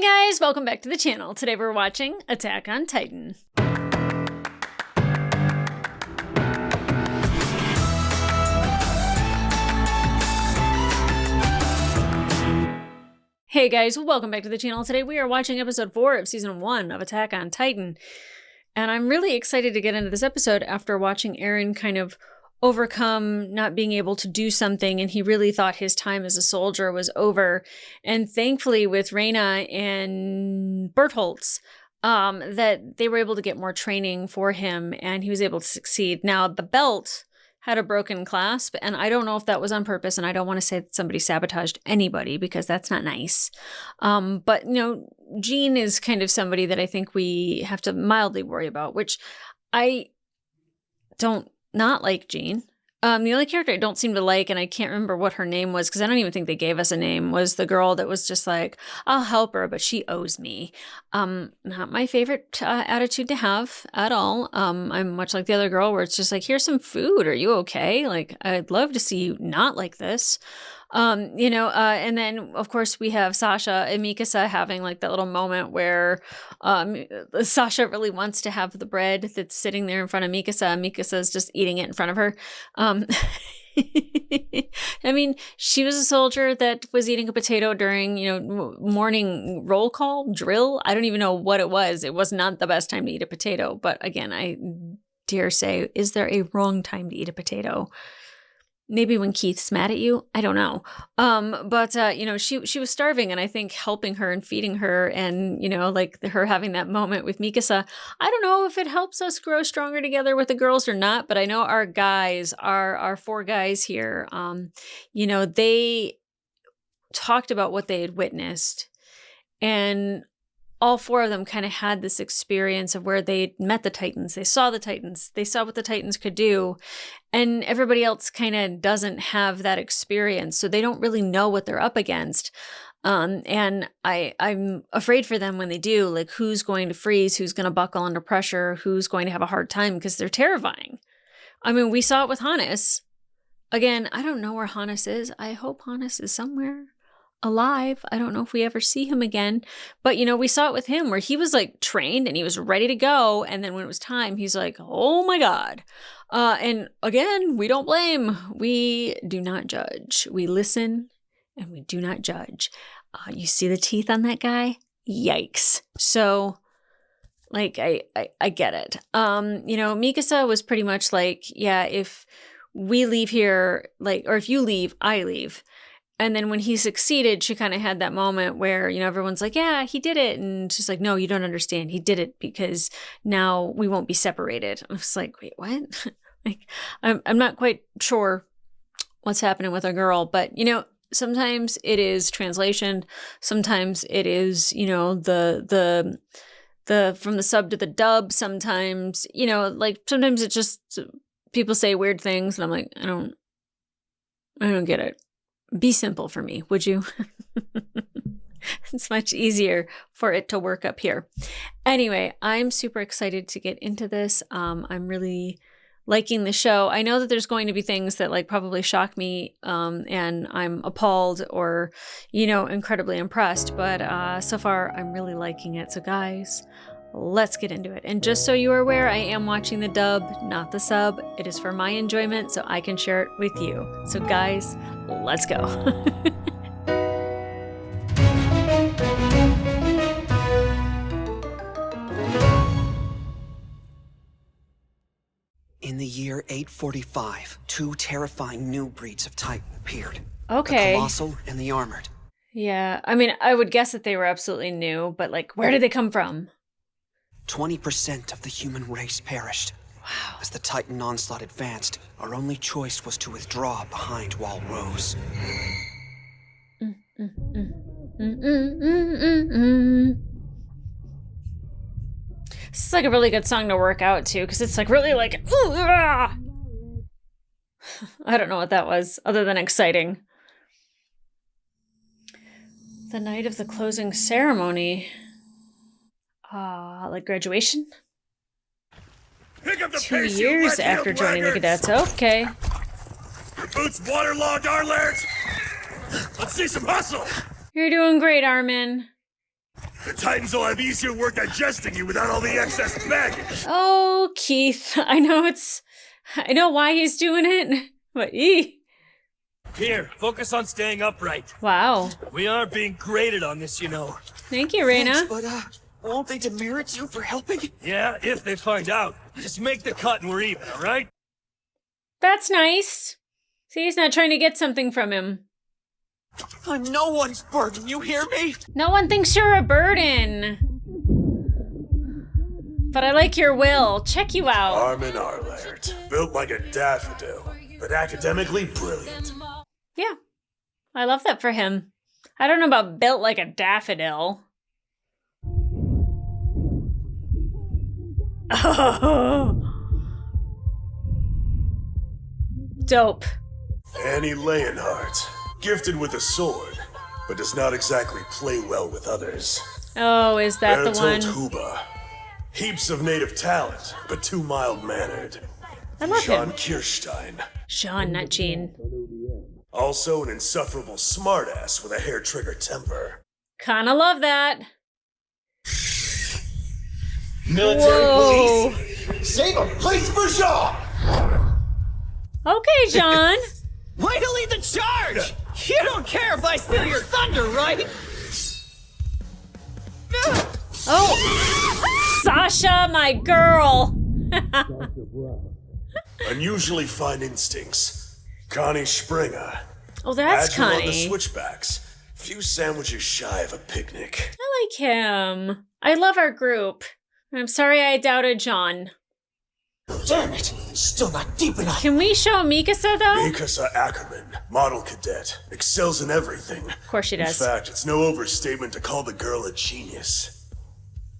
Hi guys, welcome back to the channel. Today we're watching Attack on Titan. Hey guys, welcome back to the channel. Today we are watching episode 4 of season 1 of Attack on Titan. And I'm really excited to get into this episode after watching Eren kind of overcome not being able to do something, and he really thought his time as a soldier was over. And thankfully with Reyna and Bertholtz, that they were able to get more training for him and he was able to succeed. Now the belt had a broken clasp, and I don't know if that was on purpose, and I don't want to say that somebody sabotaged anybody because that's not nice. But you know, Jean is kind of somebody that I think we have to mildly worry about, which I don't not like Jean. The only character I don't seem to like, and I can't remember what her name was because I don't even think they gave us a name, was the girl that was just like, I'll help her, but she owes me. Not my favorite attitude to have at all. I'm much like the other girl where it's just like, here's some food. Are you okay? Like, I'd love to see you not like this. And then of course we have Sasha and Mikasa having like that little moment where Sasha really wants to have the bread that's sitting there in front of Mikasa. Mikasa's just eating it in front of her. I mean, she was a soldier that was eating a potato during, morning roll call drill. I don't even know what it was. It was not the best time to eat a potato. But again, I dare say, is there a wrong time to eat a potato? Maybe when Keith's mad at you, I don't know. She was starving, and I think helping her and feeding her and, like her having that moment with Mikasa, I don't know if it helps us grow stronger together with the girls or not, but I know our guys, our 4 guys here, they talked about what they had witnessed, and all 4 of them kind of had this experience of where they met the Titans. They saw the Titans. They saw what the Titans could do. And everybody else kind of doesn't have that experience. So they don't really know what they're up against. And I'm afraid for them when they do, like who's going to freeze, who's going to buckle under pressure, who's going to have a hard time, because they're terrifying. I mean, we saw it with Hannes. Again, I don't know where Hannes is. I hope Hannes is somewhere alive. I don't know if we ever see him again, but we saw it with him where he was like trained and he was ready to go, and then when it was time, he's like, oh my god. And again, we don't blame, we do not judge, we listen and we do not judge. You see the teeth on that guy? Yikes. So like I get it. Mikasa was pretty much like, yeah, if we leave here, like, or if you leave, I leave. And then when he succeeded, she kind of had that moment where, everyone's like, yeah, he did it. And she's like, no, you don't understand. He did it because now we won't be separated. I was like, wait, what? Like, I'm not quite sure what's happening with a girl. But, sometimes it is translation. Sometimes it is, the from the sub to the dub. Sometimes, sometimes it's just people say weird things. And I'm like, I don't get it. Be simple for me, would you? It's much easier for it to work up here. Anyway, I'm super excited to get into this. I'm really liking the show. I know that there's going to be things that like probably shock me, and I'm appalled or, incredibly impressed. But so far, I'm really liking it. So guys, let's get into it. And just so you are aware, I am watching the dub, not the sub. It is for my enjoyment, so I can share it with you. So guys, let's go. In the year 845, 2 terrifying new breeds of Titan appeared. Okay. The Colossal and the Armored. Yeah, I mean, I would guess that they were absolutely new, but like, where did they come from? 20% of the human race perished. Wow. As the Titan onslaught advanced, our only choice was to withdraw behind Wall Rose. This is like a really good song to work out to, because it's like really like, ooh, ah! I don't know what that was, other than exciting. The night of the closing ceremony. Like graduation? 2 years after joining the cadets. Okay. Your boots waterlogged, Arlert! Let's see some hustle! You're doing great, Armin. The Titans will have easier work digesting you without all the excess baggage. Oh, Keith. I know why he's doing it, but Here, focus on staying upright. Wow. We aren't being graded on this, you know. Thank you, Raina. Thanks, but, won't they demerit you for helping? Yeah, if they find out. Just make the cut and we're even, all right? That's nice. See, he's not trying to get something from him. I'm no one's burden, you hear me? No one thinks you're a burden. But I like your will. Check you out. Armin Arlaert, built like a daffodil, but academically brilliant. Yeah. I love that for him. I don't know about built like a daffodil. Oh. Dope. Annie Leonhardt, gifted with a sword, but does not exactly play well with others. Oh, is that the one? Bertolt Huber, heaps of native talent, but too mild-mannered. I love Jean him. Kirstein, Sean, not Jean. also an insufferable smartass with a hair-trigger temper. Kinda love that. Military Whoa. police, save a place for Jean! Okay, John. Way to lead the charge! You don't care if I steal your thunder, right? Oh, Sasha, my girl. Unusually fine instincts. Connie Springer. Oh, that's Agile on the Connie. switchbacks. Few sandwiches shy of a picnic. I like him. I love our group. I'm sorry I doubted John. Damn it! Still not deep enough. Can we show Mikasa, though? Mikasa Ackerman, model cadet, excels in everything. Of course she In does. fact, it's no overstatement to call the girl a genius.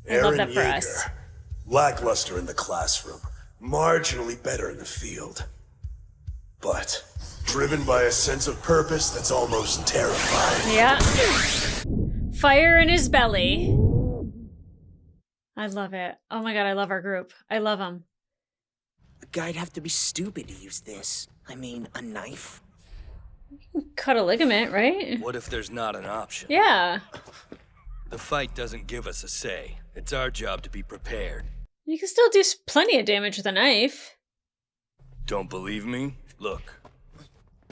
I love Eren that for us. Yeager, lackluster in the classroom, marginally better in the field. But driven by a sense of purpose that's almost terrifying. Yeah. Fire in his belly. I love it. Oh my god, I love our group. I love them. A guy'd have to be stupid to use this. I mean, a knife? Cut a ligament, right? What if there's not an option? Yeah. The fight doesn't give us a say. It's our job to be prepared. You can still do plenty of damage with a knife. Don't believe me? Look,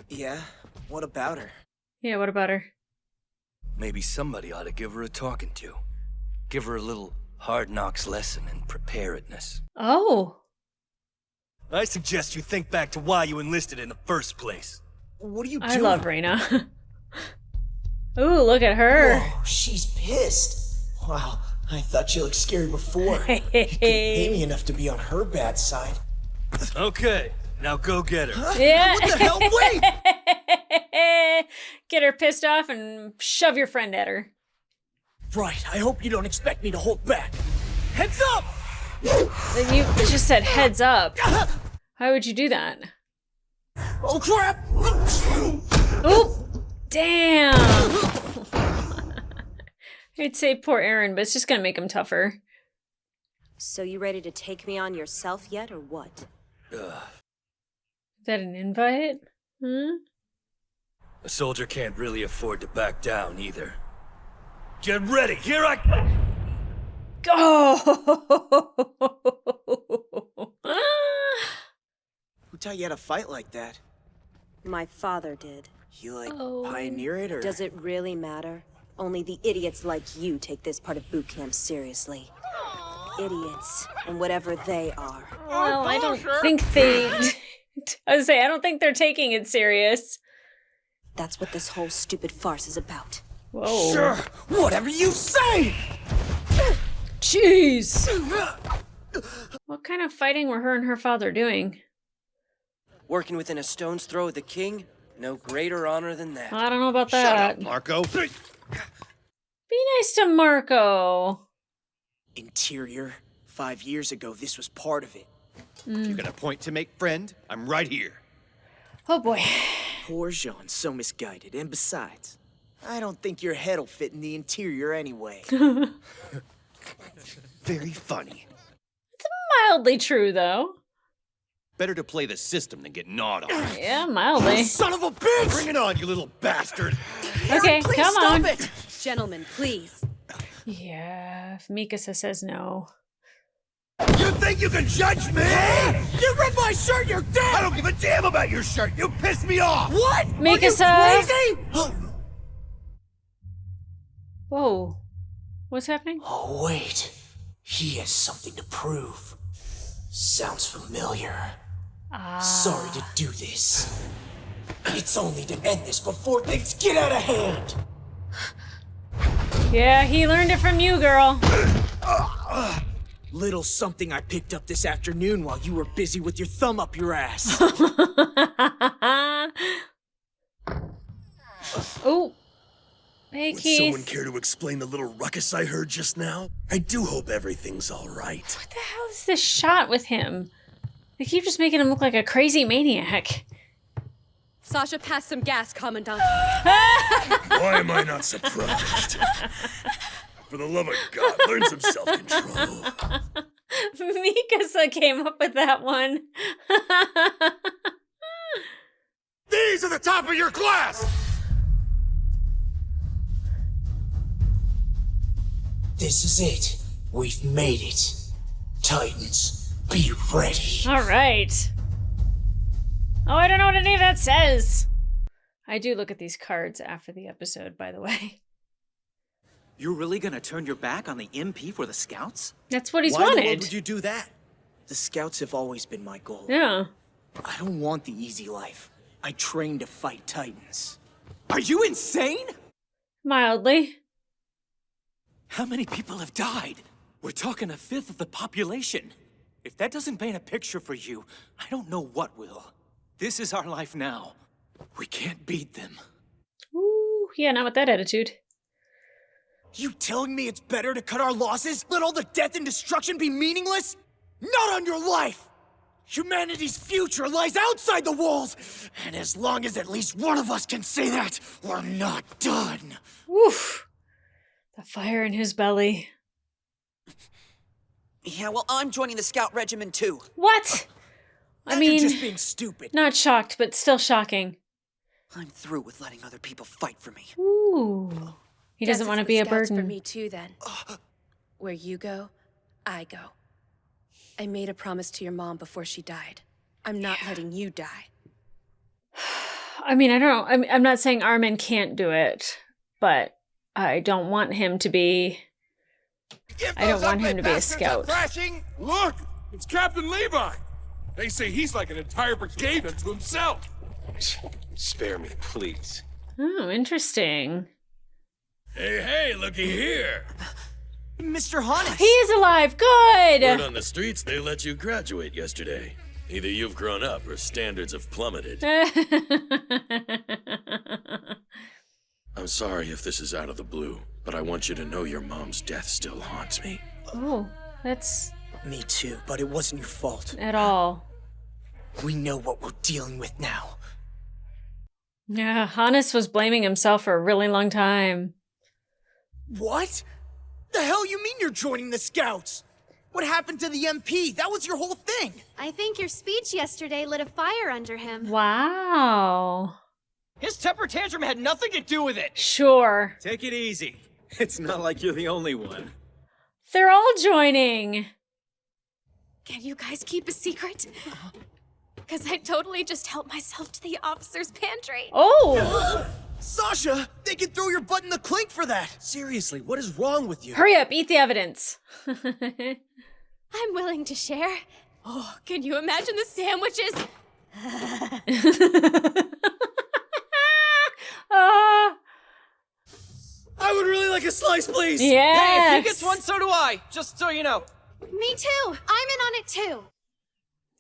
Yeah, what about her? Yeah, what about her? maybe somebody ought to give her a talking to. Give her a little hard knocks lesson in preparedness. Oh. I suggest you think back to why you enlisted in the first place. What are you doing? I love Raina. Ooh, look at her. Whoa, she's pissed. Wow, I thought she looked scary before. You couldn't pay me enough to be on her bad side. Okay, now go get her. Yeah. What the hell? Wait! Get her pissed off and shove your friend at her. Right, I hope you don't expect me to hold back. Heads up! Then you just said heads up. Why would you do that? Oh crap! Oop! Damn! I'd say poor Eren, but it's just gonna make him tougher. So you ready to take me on yourself yet, or what? Is that an invite? Hmm? A soldier can't really afford to back down either. Get ready, here I... Oh! Who taught you how to fight like that? My father did. You like Oh. pioneer it or? Does it really matter? Only the idiots like you take this part of boot camp seriously. Idiots, and whatever they are. Well, I don't think they... I was say I don't think they're taking it serious. That's what this whole stupid farce is about. Whoa. Sure, whatever you say! Jeez! What kind of fighting were her and her father doing? Working within a stone's throw of the king? No greater honor than that. I don't know about that. Marco. Be nice to Marco. Interior. 5 years ago, this was part of it. You got a point to make, friend? I'm right here. Oh boy. Poor Jean, so misguided. And besides, I don't think your head'll fit in the interior anyway. Very funny. Mildly true, though. Better to play the system than get gnawed on. Yeah, mildly. Son of a bitch! Bring it on, you little bastard! Okay, Please come stop on. it! Gentlemen, please. Yeah, if Mikasa says no. You think you can judge me? You ripped my shirt, you're dead! I don't give a damn about your shirt! You pissed me off! What? Mikasa! Are you crazy? Whoa. What's happening? Oh, wait. He has something to prove. Sounds familiar. Sorry to do this. It's only to end this before things get out of hand. Yeah, he learned it from you, girl. Little something I picked up this afternoon while you were busy with your thumb up your ass. Oh. Hey, Would Keith. someone care to explain the little ruckus I heard just now? I do hope everything's all right. What the hell is this shot with him? They keep just making him look like a crazy maniac. Sasha, pass some gas, Commandant. Why am I not surprised? For the love of God, learn some self-control. Mikasa came up with that one. These are the top of your class! This is it. We've made it. Titans, be ready. All right. Oh, I don't know what any of that says. I do look at these cards after the episode, by the way. You're really gonna turn your back on the MP for the Scouts? That's what he's Why in the world wanted. would you do that? The Scouts have always been my goal. Yeah. I don't want the easy life. I trained to fight Titans. Are you insane? Mildly. How many people have died? We're talking 1/5 of the population. If that doesn't paint a picture for you, I don't know what will. This is our life now. We can't beat them. Ooh, yeah, not with that attitude. You telling me it's better to cut our losses? Let all the death and destruction be meaningless? Not on your life! Humanity's future lies outside the walls! And as long as at least one of us can say that, we're not done! Oof. The fire in his belly. Yeah, well, I'm joining the Scout Regiment too. What? I Now mean, you're just being stupid. not shocked, but still shocking. I'm through with letting other people fight for me. Ooh. He doesn't want to be a burden. For me too, then. Where you go, I go. I made a promise to your mom before she died. I'm not letting you die. I mean, I don't know. I'm not saying Armin can't do it, but I don't want him to be... I don't want him to be a scout. Thrashing? Look, it's Captain Levi. They say he's like an entire brigade unto himself. Spare me, please. Oh, interesting. Hey, looky here. Mr. Hannes! He is alive! Good! Word on the streets, they let you graduate yesterday. Either you've grown up or standards have plummeted. I'm sorry if this is out of the blue, but I want you to know your mom's death still haunts me. Oh, that's... Me too, but it wasn't your fault. At all. We know what we're dealing with now. Yeah, Hannes was blaming himself for a really long time. What? The hell you mean you're joining the Scouts? What happened to the MP? That was your whole thing! I think your speech yesterday lit a fire under him. Wow. His temper tantrum had nothing to do with it. Sure. Take it easy. It's not like you're the only one. They're all joining. Can you guys keep a secret? Because I totally just helped myself to the officer's pantry. Oh! Sasha, they can throw your butt in the clink for that! Seriously, what is wrong with you? Hurry up, eat the evidence. I'm willing to share. Oh, can you imagine the sandwiches? I would really like a slice, please. Yes. Hey, if he gets one, so do I. Just so you know. Me too. I'm in on it too.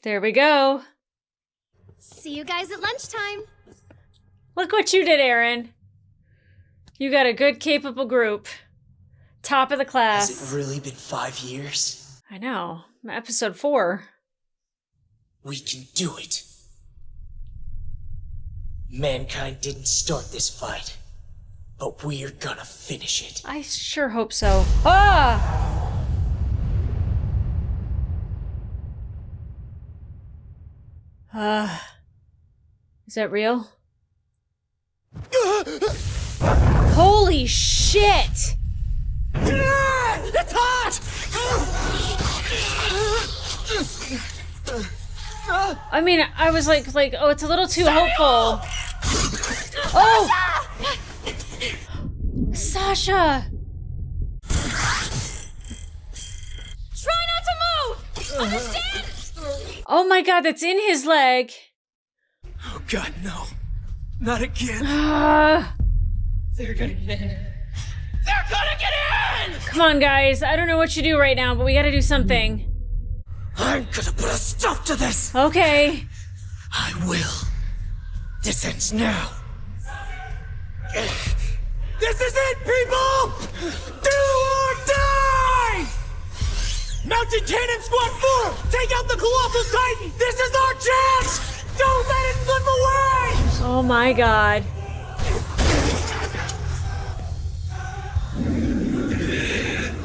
There we go. See you guys at lunchtime. Look what you did, Aaron. You got a good, capable group. Top of the class. Has it really been 5 years? I know. Episode 4. We can do it. Mankind didn't start this fight, but we're gonna finish it. I sure hope so. Ah! Is that real? Holy shit! I mean, I was like, oh, it's a little too hopeful. Oh! Sasha! Try not to move! Understand? Oh my god, that's in his leg. Oh god, no. Not again. They're gonna get in. They're gonna get in! Come on, guys. I don't know what you do right now, but we gotta do something. I'm gonna put a stop to this! Okay. I will. This ends now. This is it, people! Do or die! Mountain Cannon Squad 4! Take out the Colossal Titan! This is our chance! Don't let it slip away! Oh my god.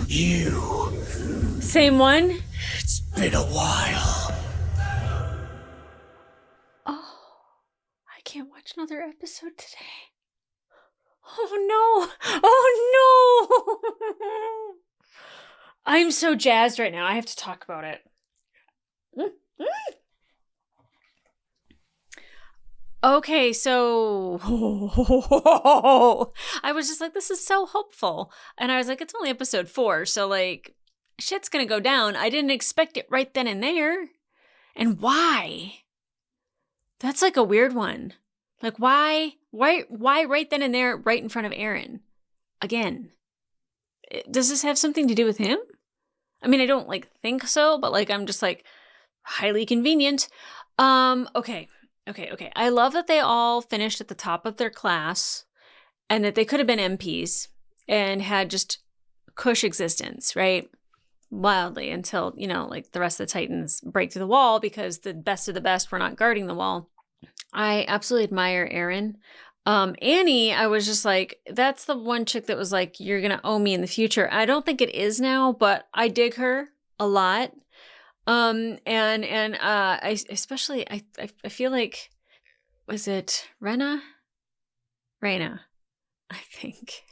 You. Same one? It's been a while. Oh, I can't watch another episode today. Oh no! Oh no! I'm so jazzed right now. I have to talk about it. Okay, so I was just like, this is so hopeful. And I was like, it's only episode 4, so like shit's gonna go down. I didn't expect it right then and there. And why? That's like a weird one. Like why right then and there, right in front of Aaron? Again. Does this have something to do with him? I mean, I don't like think so, but like I'm just like highly convenient. Okay. I love that they all finished at the top of their class and that they could have been MPs and had just cush existence, right? Wildly until, like the rest of the Titans break through the wall because the best of the best were not guarding the wall. I absolutely admire Aaron. Annie, I was just like, that's the one chick that was like, you're going to owe me in the future. I don't think it is now, but I dig her a lot. I especially, I feel like, was it Reyna, I think.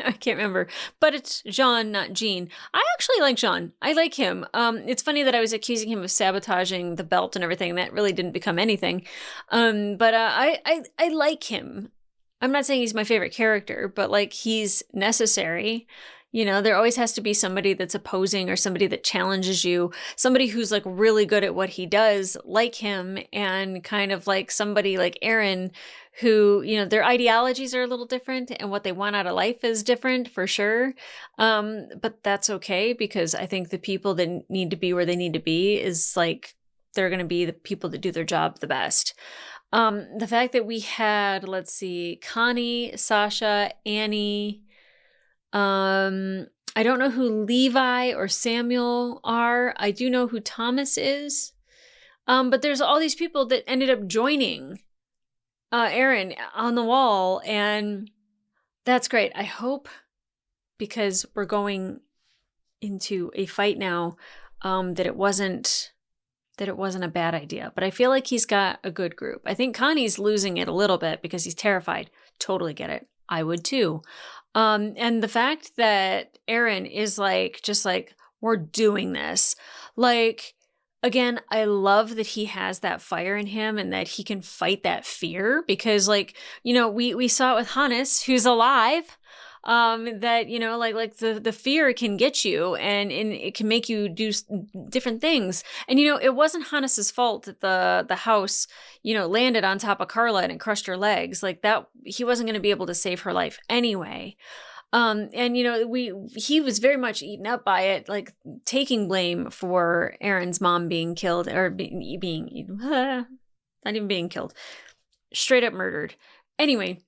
No, I can't remember, but it's Jean, not Jean. I actually like Jean. I like him. It's funny that I was accusing him of sabotaging the belt and everything. That really didn't become anything. But I like him. I'm not saying he's my favorite character, but like he's necessary. There always has to be somebody that's opposing or somebody that challenges you, somebody who's like really good at what he does, like him, and kind of like somebody like Aaron who, their ideologies are a little different and what they want out of life is different for sure. But that's okay because I think the people that need to be where they need to be is like, they're going to be the people that do their job the best. The fact that we had, let's see, Connie, Sasha, Annie, I don't know who Levi or Samuel are. I do know who Thomas is. But there's all these people that ended up joining Aaron on the wall, and that's great. I hope, because we're going into a fight now, that it wasn't a bad idea. But I feel like he's got a good group. I think Connie's losing it a little bit because he's terrified. Totally get it. I would too. And the fact that Aaron is like, just like, we're doing this. Like, again, I love that he has that fire in him and that he can fight that fear because like, we saw it with Hannes, who's alive. That, like the fear can get you and it can make you do different things. And, it wasn't Hannes's fault that the house, landed on top of Carla and it crushed her legs like that. He wasn't going to be able to save her life anyway. He was very much eaten up by it, like taking blame for Aaron's mom being killed or not even being killed, straight up murdered. Anyway,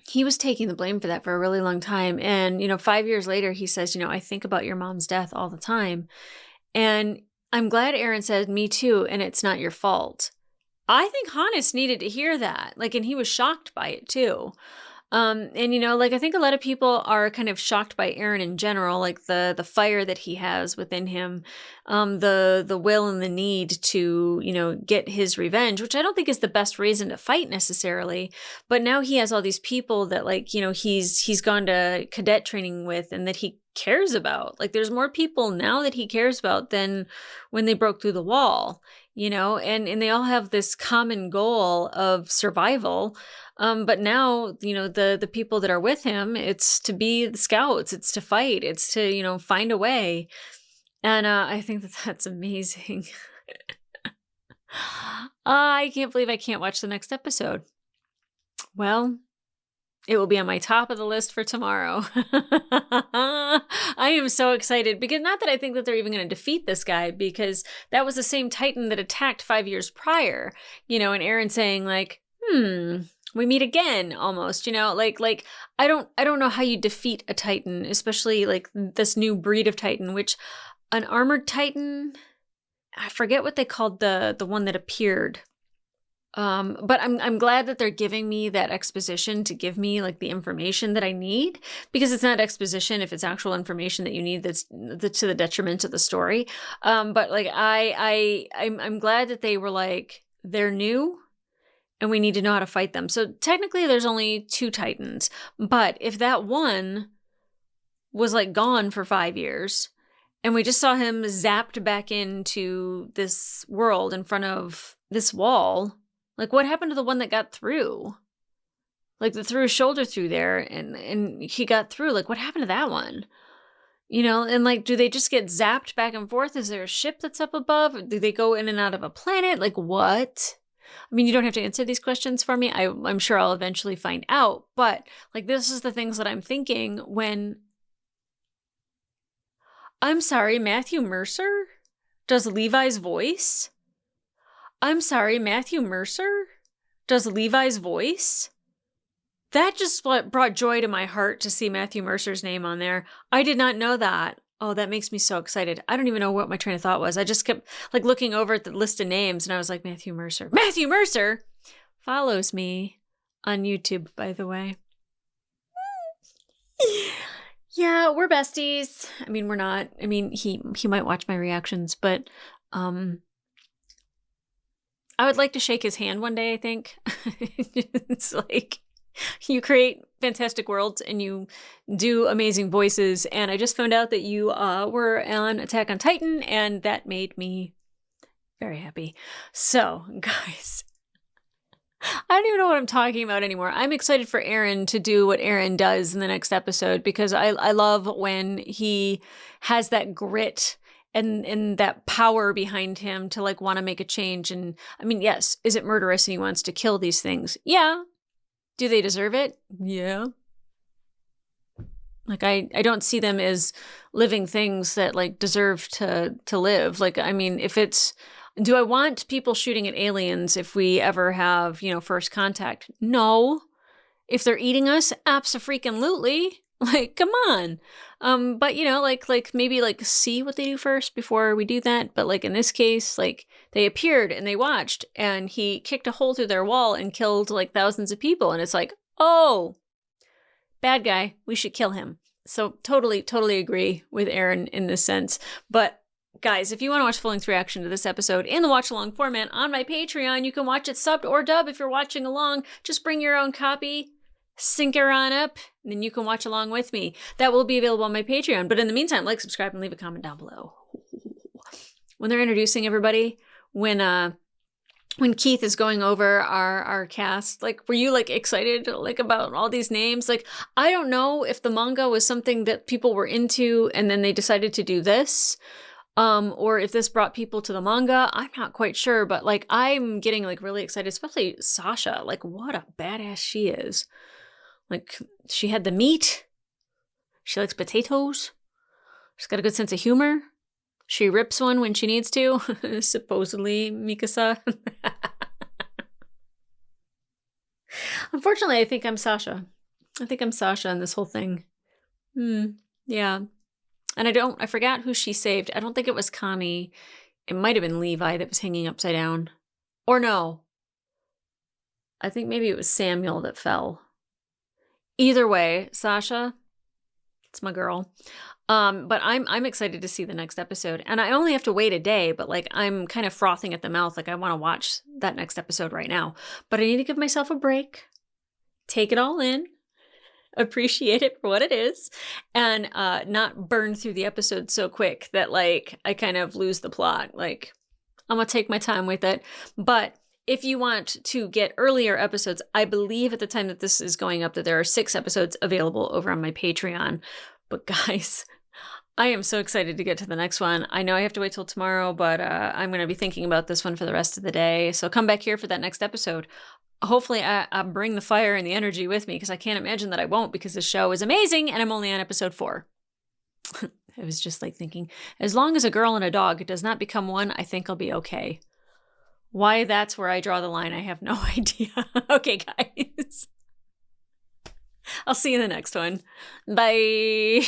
he was taking the blame for that for a really long time. And, 5 years later, he says, I think about your mom's death all the time. And I'm glad Aaron said, me too, and it's not your fault. I think Hannes needed to hear that. Like, and he was shocked by it too. And like I think a lot of people are kind of shocked by Aaron in general, like the fire that he has within him, the will and the need to, get his revenge, which I don't think is the best reason to fight necessarily. But now he has all these people that he's gone to cadet training with and that he cares about. Like there's more people now that he cares about than when they broke through the wall, and they all have this common goal of survival. But now, the people that are with him, it's to be the scouts, it's to fight, it's to, find a way. And I think that that's amazing. I can't believe I can't watch the next episode. Well, it will be on my top of the list for tomorrow. I am so excited because not that I think that they're even going to defeat this guy, because that was the same Titan that attacked 5 years prior, and Aaron saying like, we meet again almost, like I don't know how you defeat a Titan, especially like this new breed of Titan, which an armored Titan, I forget what they called the one that appeared. But I'm glad that they're giving me that exposition to give me like the information that I need, because it's not exposition if it's actual information that you need that's to the detriment of the story. But like I'm glad that they were like, they're new and we need to know how to fight them. So technically there's only 2 Titans, but if that one was like gone for 5 years and we just saw him zapped back into this world in front of this wall, like what happened to the one that got through? Like that threw his shoulder through there and he got through. Like what happened to that one? And like, do they just get zapped back and forth? Is there a ship that's up above? Do they go in and out of a planet? Like what? I mean, you don't have to answer these questions for me. I'm sure I'll eventually find out. But like, this is the things that I'm thinking when... I'm sorry, Matthew Mercer does Levi's voice? I'm sorry, Matthew Mercer does Levi's voice? That just brought joy to my heart to see Matthew Mercer's name on there. I did not know that. Oh, that makes me so excited. I don't even know what my train of thought was. I just kept like looking over at the list of names and I was like, Matthew Mercer. Matthew Mercer follows me on YouTube, by the way. Yeah, we're besties. I mean, we're not. I mean, he might watch my reactions, but I would like to shake his hand one day, I think. It's like you create fantastic worlds and you do amazing voices. And I just found out that you were on Attack on Titan, and that made me very happy. So, guys, I don't even know what I'm talking about anymore. I'm excited for Aaron to do what Aaron does in the next episode, because I love when he has that grit and that power behind him to like want to make a change. And I mean, yes, is it murderous and he wants to kill these things? Yeah. Do they deserve it? Yeah. Like I don't see them as living things that like deserve to live. Like, I mean, if it's, do I want people shooting at aliens if we ever have, first contact? No. If they're eating us, abso-freaking-lutely. Like, come on. But like maybe like see what they do first before we do that. But like in this case, like they appeared and they watched and he kicked a hole through their wall and killed like thousands of people. And it's like, oh, bad guy, we should kill him. So totally agree with Aaron in this sense. But guys, if you want to watch full-length reaction to this episode in the watch-along format on my Patreon, you can watch it subbed or dubbed if you're watching along. Just bring your own copy, sync her on up, and then you can watch along with me. That will be available on my Patreon. But in the meantime, like, subscribe, and leave a comment down below. When they're introducing everybody, when Keith is going over our cast, like, were you like excited like about all these names? Like, I don't know if the manga was something that people were into and then they decided to do this. Or if this brought people to the manga, I'm not quite sure, but like I'm getting like really excited, especially Sasha. Like, what a badass she is. Like, she had the meat. She likes potatoes. She's got a good sense of humor. She rips one when she needs to. Supposedly, Mikasa. Unfortunately, I think I'm Sasha. I think I'm Sasha in this whole thing. Yeah. And I forgot who she saved. I don't think it was Connie. It might have been Levi that was hanging upside down. Or no. I think maybe it was Samuel that fell. Either way, Sasha, it's my girl. But I'm excited to see the next episode. And I only have to wait a day, but like I'm kind of frothing at the mouth. Like I want to watch that next episode right now. But I need to give myself a break, take it all in, appreciate it for what it is, and not burn through the episode so quick that like I kind of lose the plot. Like I'm gonna take my time with it. But if you want to get earlier episodes, I believe at the time that this is going up that there are 6 episodes available over on my Patreon. But guys, I am so excited to get to the next one. I know I have to wait till tomorrow, but I'm going to be thinking about this one for the rest of the day. So come back here for that next episode. Hopefully I bring the fire and the energy with me, because I can't imagine that I won't, because this show is amazing and I'm only on episode 4. I was just like thinking, as long as a girl and a dog does not become one, I think I'll be okay. Why that's where I draw the line, I have no idea. Okay, guys. I'll see you in the next one. Bye.